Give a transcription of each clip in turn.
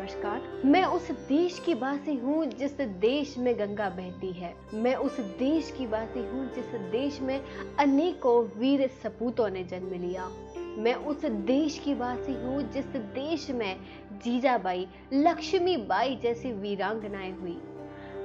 नमस्कार। मैं उस देश की वासी हूँ जिस देश में गंगा बहती है। मैं उस देश की वासी हूँ जिस देश में अनेकों वीर सपूतों ने जन्म लिया। मैं उस देश की वासी हूँ जिस देश में जीजाबाई, लक्ष्मीबाई जैसी वीरांगनाएं हुई।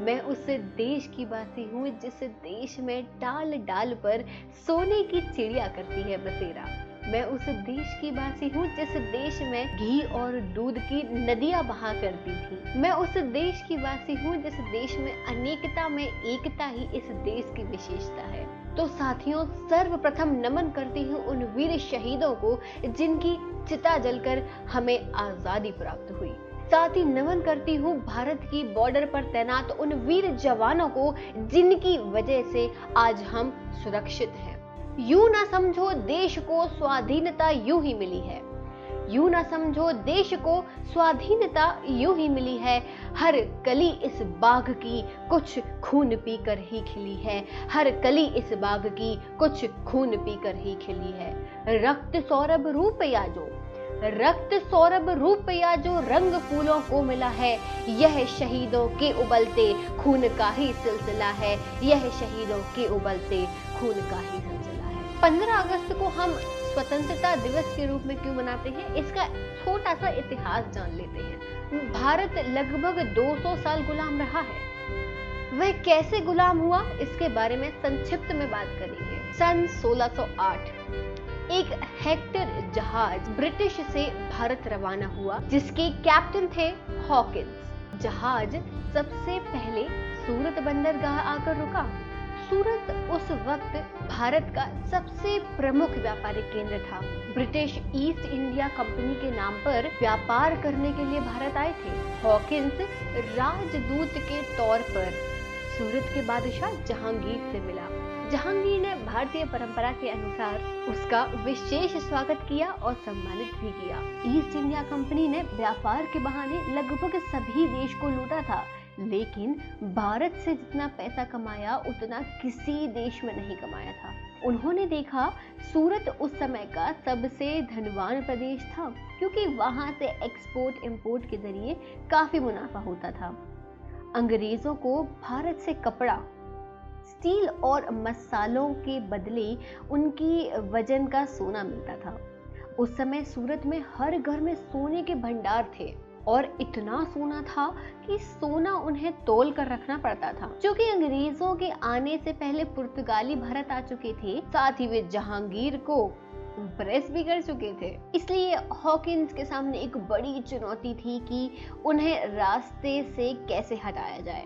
मैं उस देश की वासी हूँ जिस देश में डाल डाल पर सोने की चिड़िया करती है बसेरा। मैं उस देश की वासी हूँ जिस देश में घी और दूध की नदियां बहा करती थी। मैं उस देश की वासी हूँ जिस देश में अनेकता में एकता ही इस देश की विशेषता है। तो साथियों, सर्वप्रथम नमन करती हूँ उन वीर शहीदों को जिनकी चिता जलकर हमें आजादी प्राप्त हुई। साथ ही नमन करती हूँ भारत की बॉर्डर पर तैनात उन वीर जवानों को जिनकी वजह से आज हम सुरक्षित हैं। यूं ना समझो देश को स्वाधीनता यूं ही मिली है। यूं ना समझो देश को स्वाधीनता यूं ही मिली है। हर कली इस बाग की कुछ खून पीकर ही खिली है। हर कली इस बाग की कुछ खून पीकर ही खिली है। रक्त सौरभ रूप याजो, रक्त सौरभ रूप याजो रंग फूलों को मिला है। यह शहीदों के उबलते खून का ही सिलसिला है। यह शहीदों के उबलते खून का ही सिलसिला है। 15 अगस्त को हम स्वतंत्रता दिवस के रूप में क्यों मनाते हैं, इसका छोटा सा इतिहास जान लेते हैं। भारत लगभग 200 साल गुलाम रहा है। वह कैसे गुलाम हुआ, इसके बारे में संक्षिप्त में बात करेंगे। सन 1608 एक हेक्टर जहाज ब्रिटिश से भारत रवाना हुआ जिसके कैप्टन थे हॉकिंस। जहाज सबसे पहले सूरत बंदरगाह आकर रुका। सूरत उस वक्त भारत का सबसे प्रमुख व्यापारिक केंद्र था। ब्रिटिश ईस्ट इंडिया कंपनी के नाम पर व्यापार करने के लिए भारत आए थे। हॉकिंस राजदूत के तौर पर सूरत के बादशाह जहांगीर से मिला। जहांगीर ने भारतीय परंपरा के अनुसार उसका विशेष स्वागत किया और सम्मानित भी किया। ईस्ट इंडिया कंपनी ने व्यापार के बहाने लगभग सभी देश को लूटा था, लेकिन भारत से जितना पैसा कमाया उतना किसी देश में नहीं कमाया था। उन्होंने देखा सूरत उस समय का सबसे धनवान प्रदेश था, क्योंकि वहां से एक्सपोर्ट इंपोर्ट के जरिए काफी मुनाफा होता था। अंग्रेजों को भारत से कपड़ा, स्टील और मसालों के बदले उनकी वजन का सोना मिलता था। उस समय सूरत में हर घर में सोने के भंडार थे और इतना सोना था कि सोना उन्हें तौल कर रखना पड़ता था। क्योंकि अंग्रेजों के आने से पहले पुर्तगाली भारत आ चुके थे, साथ ही वे जहांगीर को इम्प्रेस भी कर चुके थे। इसलिए हॉकिंस के सामने एक बड़ी चुनौती थी कि उन्हें रास्ते से कैसे हटाया जाए।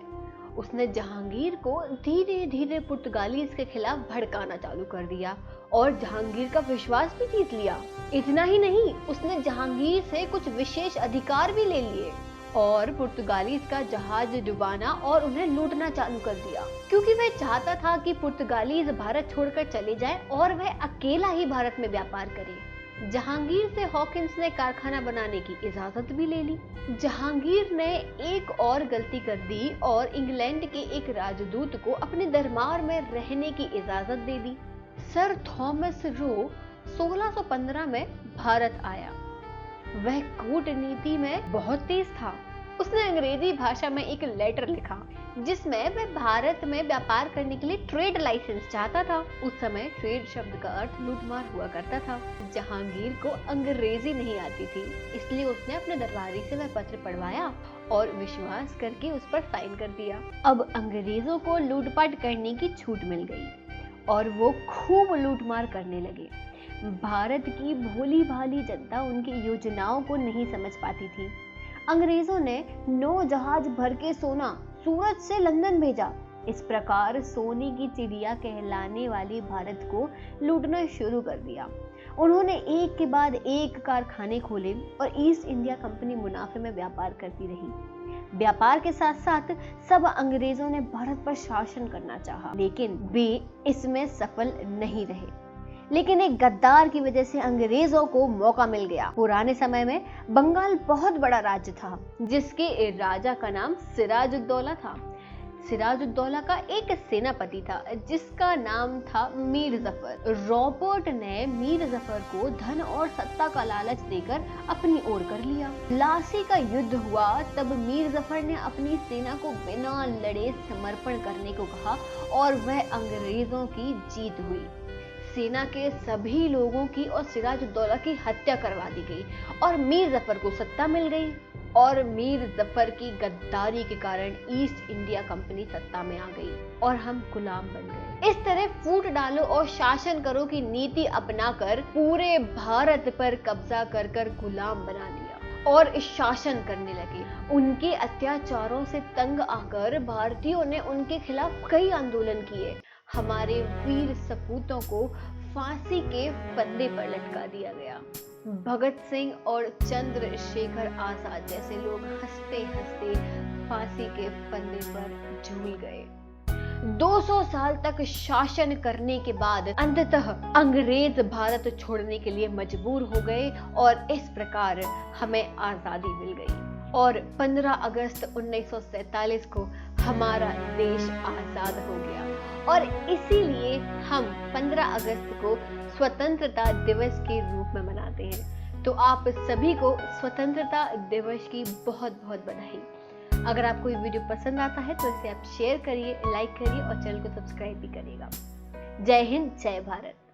उसने जहांगीर को धीरे धीरे पुर्तगालीज के खिलाफ भड़काना चालू कर दिया और जहांगीर का विश्वास भी जीत लिया। इतना ही नहीं, उसने जहांगीर से कुछ विशेष अधिकार भी ले लिए और पुर्तगालीज का जहाज डुबाना और उन्हें लूटना चालू कर दिया, क्योंकि वह चाहता था कि पुर्तगालीज भारत छोड़कर चले जाएं और वह अकेला ही भारत में व्यापार करे। जहांगीर से हॉकिंस ने कारखाना बनाने की इजाजत भी ले ली। जहांगीर ने एक और गलती कर दी और इंग्लैंड के एक राजदूत को अपने दरबार में रहने की इजाजत दे दी। सर थॉमस रो 1615 में भारत आया। वह कूटनीति में बहुत तेज था। उसने अंग्रेजी भाषा में एक लेटर लिखा जिसमें वह भारत में व्यापार करने के लिए ट्रेड लाइसेंस चाहता था। उस समय ट्रेड शब्द का अर्थ लूटमार हुआ करता था। जहांगीर को अंग्रेजी नहीं आती थी, इसलिए उसने अपने दरबारी से वह पत्र पढ़वाया और विश्वास करके उस पर साइन कर दिया। अब अंग्रेजों को लूटपाट करने की छूट मिल गई और वो खूब लूटमार करने लगे। भारत की भोली भाली जनता उनकी योजनाओं को नहीं समझ पाती थी। अंग्रेजों ने 9 जहाज भर के सोना सूरत से लंदन भेजा। इस प्रकार सोने की चिड़िया कहलाने वाली भारत को लूटना शुरू कर दिया। उन्होंने एक के बाद एक कारखाने खोले और ईस्ट इंडिया कंपनी मुनाफे में व्यापार करती रही। व्यापार के साथ साथ सब अंग्रेजों ने भारत पर शासन करना चाहा, लेकिन वे इसमें सफल नहीं रहे। लेकिन एक गद्दार की वजह से अंग्रेजों को मौका मिल गया। पुराने समय में बंगाल बहुत बड़ा राज्य था जिसके राजा का नाम सिराजुद्दौला था। सिराजुद्दौला का एक सेनापति था जिसका नाम था मीर जफर। रॉबर्ट ने मीर जफर को धन और सत्ता का लालच देकर अपनी ओर कर लिया। प्लासी का युद्ध हुआ तब मीर जफर ने अपनी सेना को बिना लड़े समर्पण करने को कहा और वह अंग्रेजों की जीत हुई। सेना के सभी लोगों की और सिराजुद्दौला की हत्या करवा दी गई और मीर जफर को सत्ता मिल गई। और मीर जफर की गद्दारी के कारण ईस्ट इंडिया कंपनी सत्ता में आ गई और हम गुलाम बन गए। इस तरह फूट डालो और शासन करो की नीति अपनाकर पूरे भारत पर कब्जा कर कर गुलाम बना लिया और शासन करने लगे। उनके अत्याचारों से तंग आकर भारतीयों ने उनके खिलाफ कई आंदोलन किए। हमारे वीर सपूतों को फांसी के फंदे पर लटका दिया गया। भगत सिंह और चंद्रशेखर आजाद जैसे लोग हंसते हंसते फांसी के फंदे पर झूल गए। 200 साल तक शासन करने के बाद अंततः अंग्रेज भारत छोड़ने के लिए मजबूर हो गए और इस प्रकार हमें आजादी मिल गई और 15 अगस्त 1947 को हमारा देश आजाद हो गया। और इसीलिए हम 15 अगस्त को स्वतंत्रता दिवस के रूप में मनाते हैं। तो आप सभी को स्वतंत्रता दिवस की बहुत बहुत बधाई। अगर आपको ये वीडियो पसंद आता है तो इसे आप शेयर करिए, लाइक करिए और चैनल को सब्सक्राइब भी करिएगा। जय हिंद, जय भारत।